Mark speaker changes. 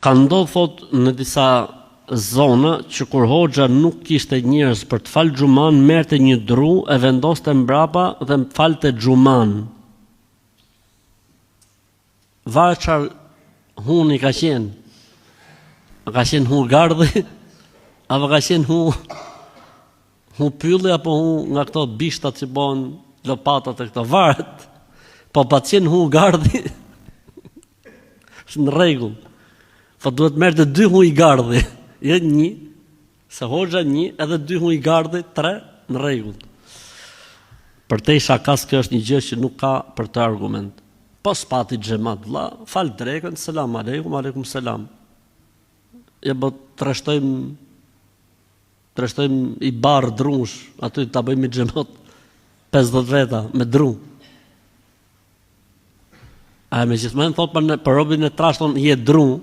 Speaker 1: Ka ndodhur thot në disa zona që kur hoxha nuk kishte njerëz për të falë xhuman, merrte një dru e vendoste mbrapa dhe falte xhuman. Varet çfarë huni ka qenë. Ka qenë hu gardhi, apo ka qenë hu pylli, apo hu nga këto bishtat që bën lopatat e këto, varet. Po pa qenë hu gardhi, është në rregull. Po duhet merrte 2 hu i gardhi, jo 1, se hoxha 1 edhe 2 hu i gardhi, 3 në rregull. Përtej shakas, kjo është një gjë që nuk ka për të argument. Po spati xhamat vlla, fal drekën, selam aleikum, aleikum selam. Ja po trashtojmë i bar drush, aty ta bëjmë xhamat 50 veta me dru. A me gjithmonë thot për robin e trashton je dru,